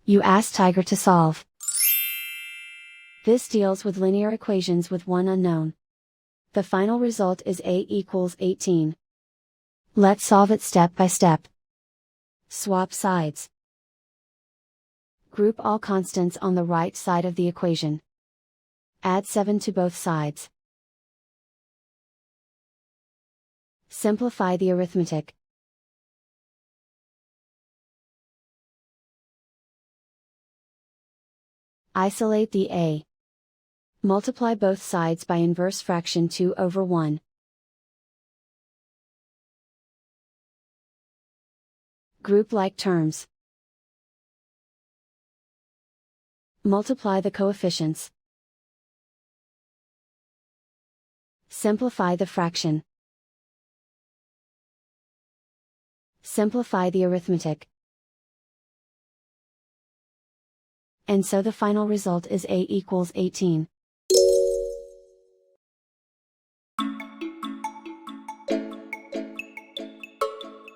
You ask Tiger to solve. This deals with linear equations with one unknown. The final result is a equals 18. Let's solve it step by step. Swap sides. Group all constants on the right side of the equation. Add 7 to both sides. Simplify the arithmetic. Isolate the a. Multiply both sides by inverse fraction 2/1. Group like terms. Multiply the coefficients. Simplify the fraction. Simplify the arithmetic. And so the final result is a equals 18.